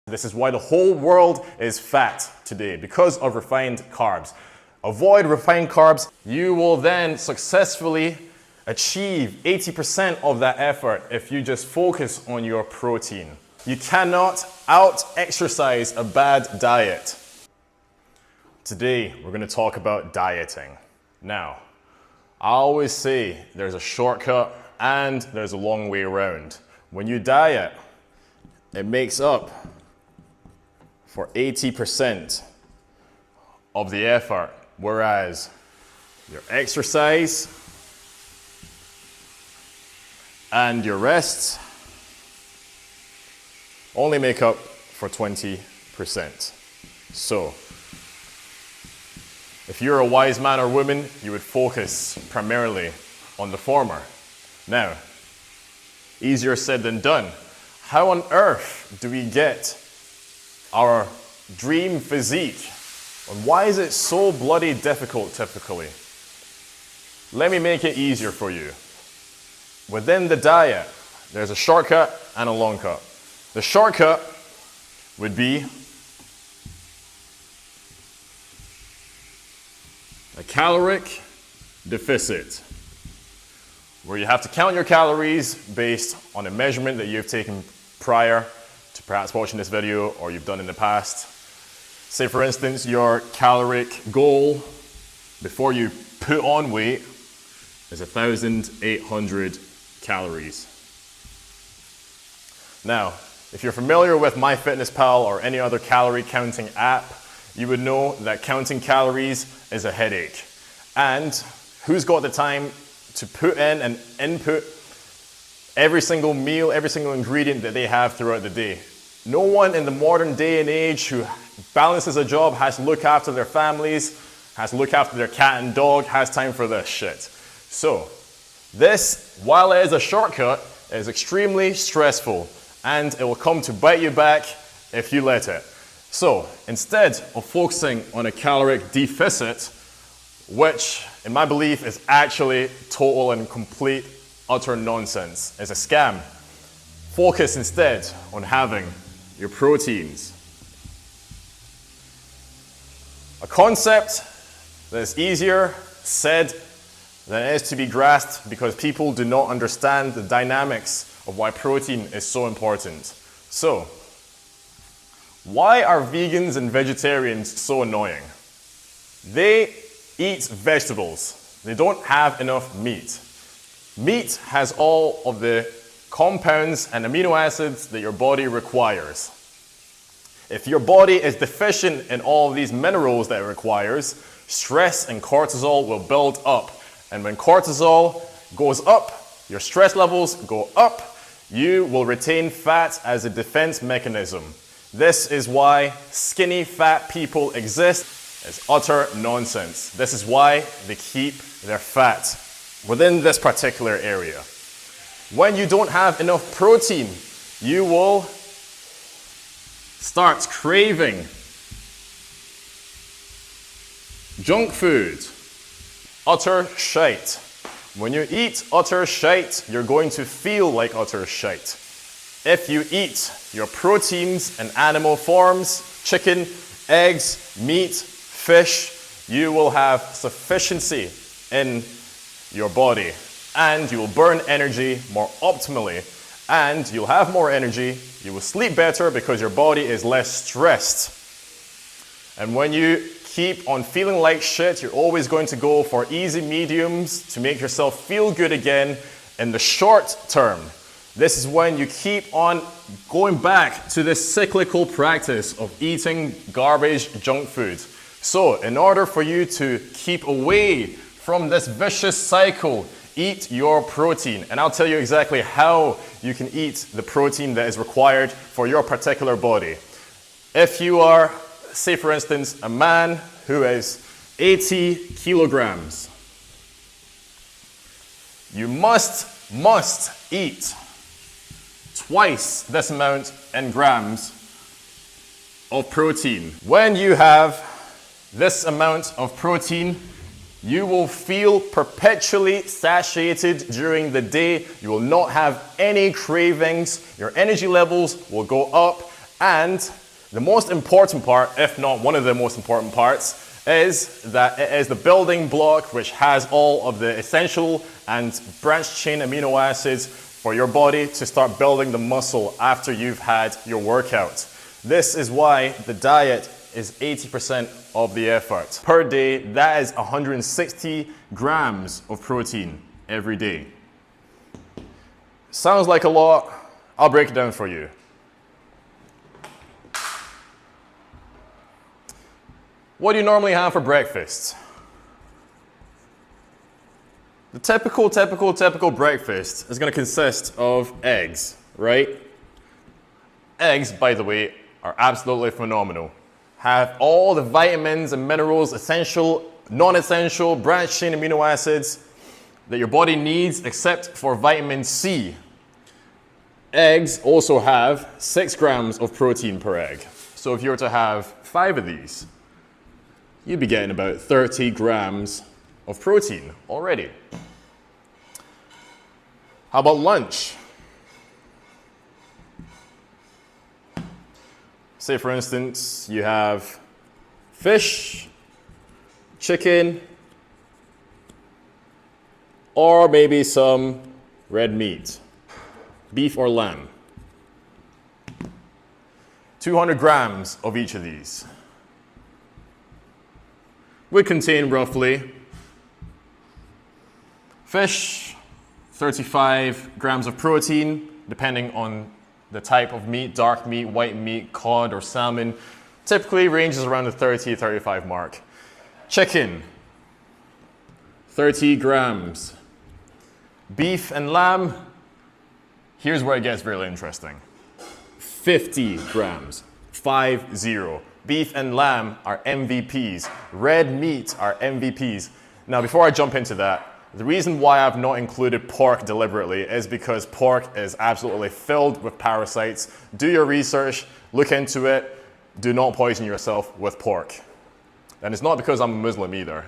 This is why the whole world is fat today, because of refined carbs. Avoid refined carbs. You will then successfully achieve 80% of that effort if you just focus on your protein. You cannot out-exercise a bad diet. Today, we're going to talk about dieting. Now, I always say there's a shortcut and there's a long way around. When you diet, it makes up for 80% of the effort, whereas your exercise and your rest only make up for 20%. So, if you're a wise man or woman, you would focus primarily on the former. Now, easier said than done. How on earth do we get our dream physique? And why is it so bloody difficult typically? Let me make it easier for you. Within the diet, there's a shortcut and a long cut. The shortcut would be a caloric deficit, where you have to count your calories based on a measurement that you've taken prior to perhaps watching this video or you've done in the past. Say for instance, your caloric goal before you put on weight is 1,800 calories. Now, if you're familiar with MyFitnessPal or any other calorie counting app, you would know that counting calories is a headache. And who's got the time to put in and input every single meal, every single ingredient that they have throughout the day? No one in the modern day and age who balances a job, has to look after their families, has to look after their cat and dog, has time for this shit. So, this, while it is a shortcut, is extremely stressful and it will come to bite you back if you let it. So, instead of focusing on a caloric deficit, which in my belief is actually total and complete utter nonsense, it's a scam, focus instead on having your proteins. A concept that is easier said than it is to be grasped because people do not understand the dynamics of why protein is so important. So, why are vegans and vegetarians so annoying? They eat vegetables. They don't have enough meat. Meat has all of the compounds and amino acids that your body requires. If your body is deficient in all of these minerals that it requires, stress and cortisol will build up. And when cortisol goes up, your stress levels go up, you will retain fat as a defense mechanism. This is why skinny fat people exist. It's utter nonsense. This is why they keep their fat within this particular area. When you don't have enough protein, you will start craving junk food, utter shite. When you eat utter shite, you're going to feel like utter shite. If you eat your proteins in animal forms, chicken, eggs, meat, fish, you will have sufficiency in your body and you will burn energy more optimally and you'll have more energy, you will sleep better because your body is less stressed. And when you keep on feeling like shit, you're always going to go for easy mediums to make yourself feel good again in the short term. This is when you keep on going back to this cyclical practice of eating garbage junk food. So, in order for you to keep away from this vicious cycle, eat your protein. And I'll tell you exactly how you can eat the protein that is required for your particular body. If you are, say for instance, a man who is 80 kilograms, you must eat twice this amount in grams of protein. When you have this amount of protein, you will feel perpetually satiated during the day. You will not have any cravings. Your energy levels will go up And the most important part, if not one of the most important parts, is that it is the building block which has all of the essential and branched chain amino acids for your body to start building the muscle after you've had your workout. This is why the diet is 80% of the effort. Per day, that is 160 grams of protein every day. Sounds like a lot. I'll break it down for you. What do you normally have for breakfast? The typical breakfast is going to consist of eggs, right? Eggs, by the way, are absolutely phenomenal. Have all the vitamins and minerals, essential, non-essential, branched chain amino acids that your body needs except for vitamin C. Eggs also have 6 grams of protein per egg. So if you were to have 5 of these, you'd be getting about 30 grams of protein already. How about lunch? Say for instance, you have fish, chicken, or maybe some red meat, beef or lamb. 200 grams of each of these would contain roughly fish, 35 grams of protein, depending on the type of meat, dark meat, white meat, cod or salmon, typically ranges around the 30-35 mark. Chicken, 30 grams. Beef and lamb, here's where it gets really interesting. 50 grams, 50. Beef and lamb are MVPs. Red meat are MVPs. Now, before I jump into that, the reason why I've not included pork deliberately is because pork is absolutely filled with parasites. Do your research, look into it. Do not poison yourself with pork. And it's not because I'm a Muslim either.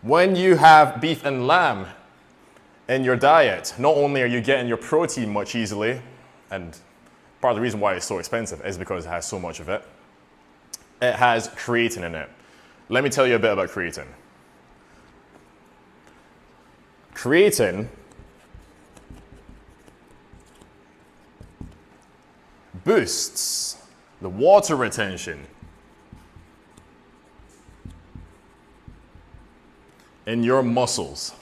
When you have beef and lamb in your diet, not only are you getting your protein much easily, and part of the reason why it's so expensive is because it has so much of it, it has creatine in it. Let me tell you a bit about creatine. Creatine boosts the water retention in your muscles.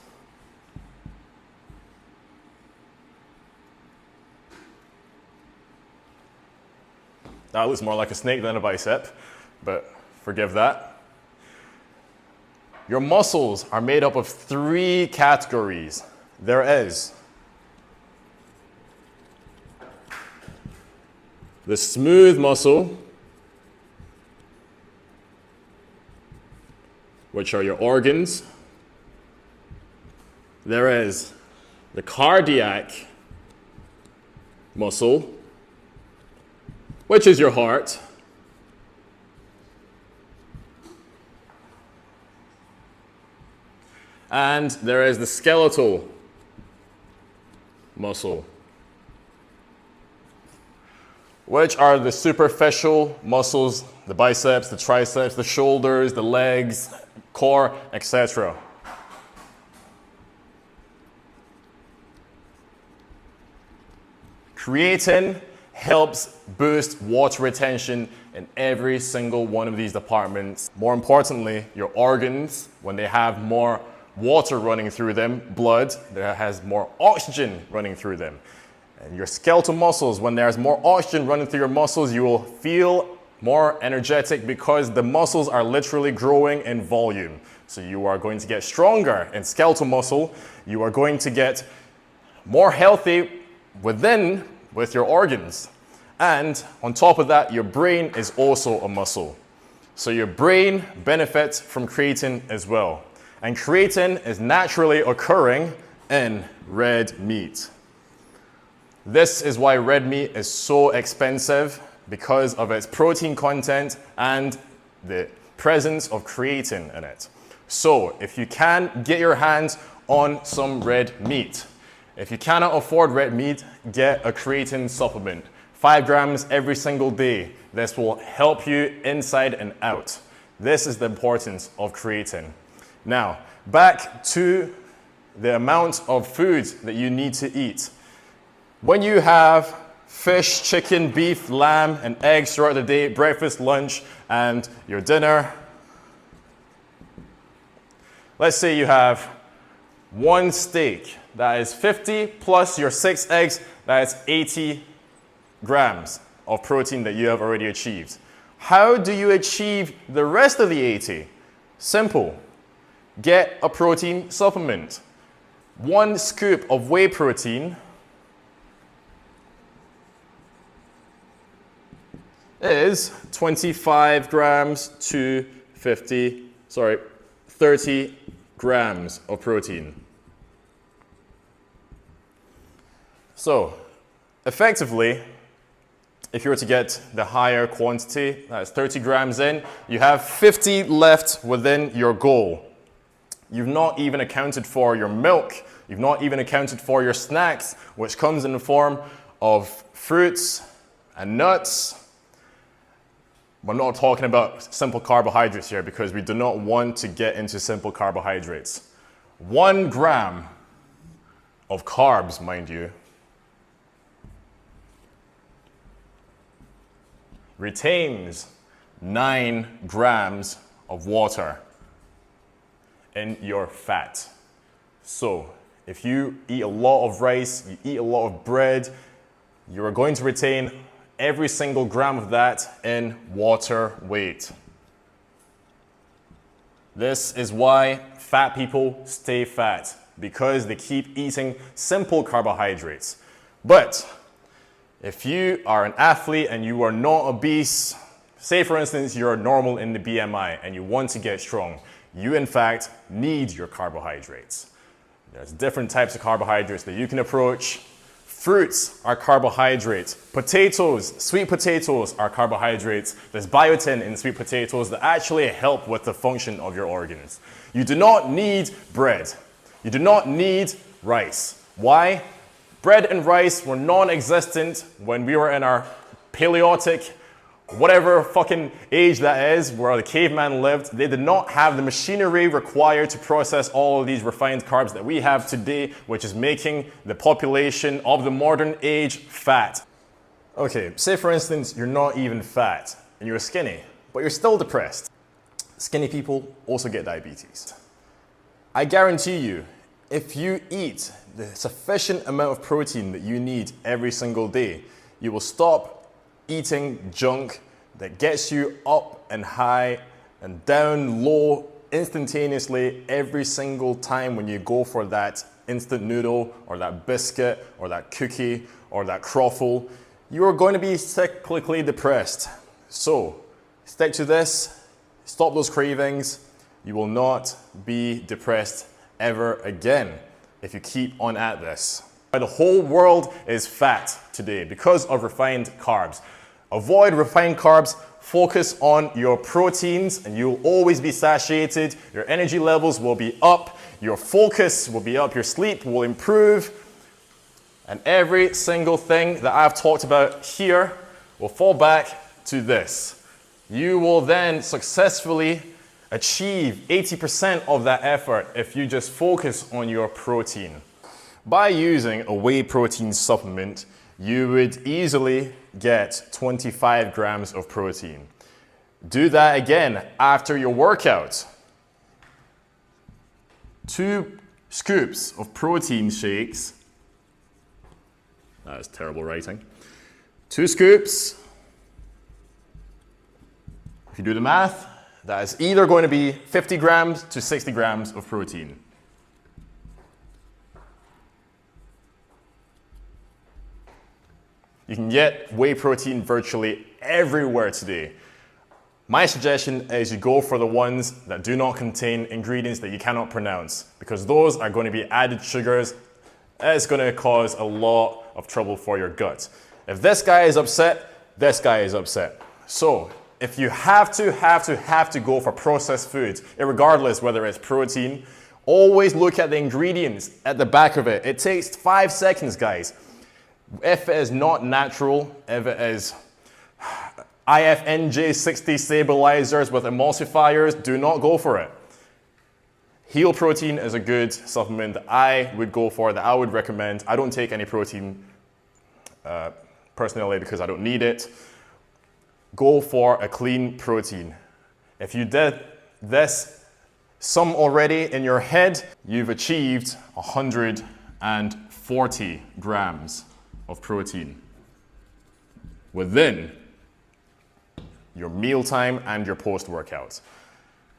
That looks more like a snake than a bicep, but forgive that. Your muscles are made up of 3 categories. There is the smooth muscle, which are your organs. There is the cardiac muscle, which is your heart. And there is the skeletal muscle, which are the superficial muscles, the biceps, the triceps, the shoulders, the legs, core, etc. Creatine helps boost water retention in every single one of these departments. More importantly, your organs, when they have more water running through them, blood, there has more oxygen running through them. And your skeletal muscles, when there's more oxygen running through your muscles, you will feel more energetic because the muscles are literally growing in volume. So you are going to get stronger in skeletal muscle. You are going to get more healthy with your organs. And on top of that, your brain is also a muscle. So your brain benefits from creatine as well. And creatine is naturally occurring in red meat. This is why red meat is so expensive, because of its protein content and the presence of creatine in it. So if you can get your hands on some red meat, if you cannot afford red meat, get a creatine supplement. 5 grams every single day. This will help you inside and out. This is the importance of creatine. Now, back to the amount of food that you need to eat. When you have fish, chicken, beef, lamb, and eggs throughout the day, breakfast, lunch, and your dinner, let's say you have one steak, that is 50 plus your 6 eggs, that is 80 grams of protein that you have already achieved. How do you achieve the rest of the 80? Simple. Get a protein supplement. 1 scoop of whey protein is 25 grams to 30 grams of protein. So, effectively, if you were to get the higher quantity, that's 30 grams in, you have 50 left within your goal. You've not even accounted for your milk, you've not even accounted for your snacks, which comes in the form of fruits and nuts. We're not talking about simple carbohydrates here because we do not want to get into simple carbohydrates. 1 gram of carbs, mind you, retains 9 grams of water in your fat. So, if you eat a lot of rice, you eat a lot of bread, you are going to retain every single gram of that in water weight. This is why fat people stay fat, because they keep eating simple carbohydrates. But if you are an athlete and you are not obese, say for instance you're normal in the BMI and you want to get strong, you in fact need your carbohydrates. There's different types of carbohydrates that you can approach. Fruits are carbohydrates. Potatoes, sweet potatoes are carbohydrates. There's biotin in sweet potatoes that actually help with the function of your organs. You do not need bread. You do not need rice. Why? Bread and rice were non-existent when we were in our Paleolithic, whatever fucking age that is, where the caveman lived. They did not have the machinery required to process all of these refined carbs that we have today, which is making the population of the modern age fat. Okay, say for instance, you're not even fat and you're skinny, but you're still depressed. Skinny people also get diabetes. I guarantee you, if you eat the sufficient amount of protein that you need every single day, you will stop eating junk that gets you up and high and down low instantaneously every single time when you go for that instant noodle or that biscuit or that cookie or that croffle. You are going to be cyclically depressed. So stick to this, stop those cravings. You will not be depressed ever again if you keep on at this. The whole world is fat today because of refined carbs. Avoid refined carbs, focus on your proteins, and you'll always be satiated. Your energy levels will be up, your focus will be up, your sleep will improve, and every single thing that I've talked about here will fall back to this. You will then successfully achieve 80% of that effort if you just focus on your protein. By using a whey protein supplement, you would easily get 25 grams of protein. Do that again after your workout. 2 scoops of protein shakes. That is terrible writing. 2 scoops. If you do the math, that is either going to be 50 grams to 60 grams of protein. You can get whey protein virtually everywhere today. My suggestion is you go for the ones that do not contain ingredients that you cannot pronounce, because those are going to be added sugars. It's going to cause a lot of trouble for your gut. If this guy is upset, this guy is upset. So if you have to go for processed foods, regardless whether it's protein, always look at the ingredients at the back of it. It takes 5 seconds, guys. If it is not natural, if it is IFNJ 60 stabilizers with emulsifiers, do not go for it. Heel protein is a good supplement that I would go for, that I would recommend. I don't take any protein personally because I don't need it. Go for a clean protein. If you did this sum already in your head, you've achieved 140 grams of protein within your mealtime and your post-workout.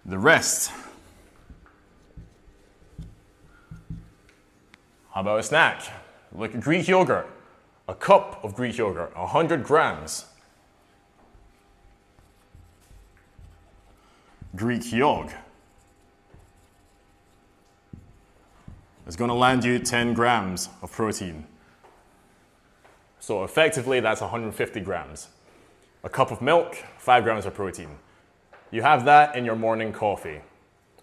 The rest, how about a snack? Like Greek yogurt, a cup of Greek yogurt, 100 grams. Greek yogurt is going to land you 10 grams of protein. So effectively, that's 150 grams. A cup of milk, 5 grams of protein. You have that in your morning coffee.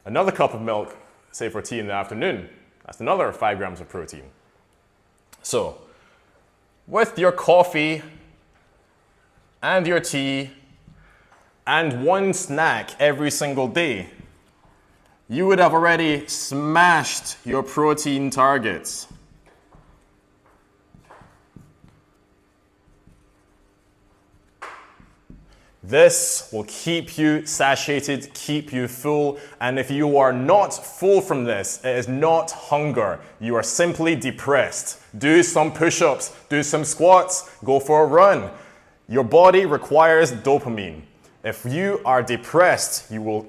Another cup of milk, say for tea in the afternoon, that's another 5 grams of protein. So, with your coffee and your tea and one snack every single day, you would have already smashed your protein targets. This will keep you satiated, keep you full, and if you are not full from this, it is not hunger. You are simply depressed. Do some push-ups, do some squats, go for a run. Your body requires dopamine. If you are depressed, you will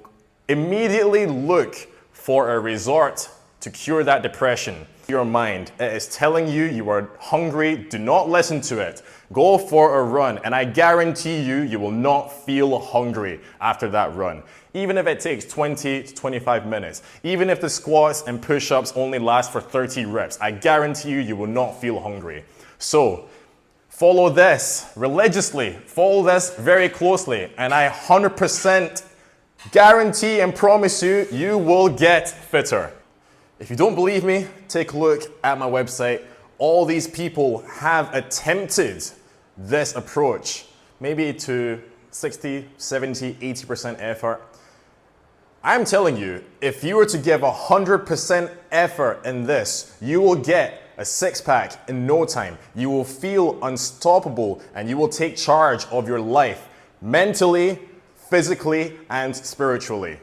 immediately look for a resort to cure that depression. Your mind, it is telling you you are hungry, do not listen to it. Go for a run, and I guarantee you, you will not feel hungry after that run. Even if it takes 20 to 25 minutes, even if the squats and push-ups only last for 30 reps, I guarantee you, you will not feel hungry. So, follow this religiously, follow this very closely, and I 100% guarantee and promise you, you will get fitter. If you don't believe me, take a look at my website. All these people have attempted this approach, maybe to 60, 70, 80% effort. I'm telling you, if you were to give 100% effort in this, you will get a six-pack in no time. You will feel unstoppable and you will take charge of your life mentally, physically, and spiritually.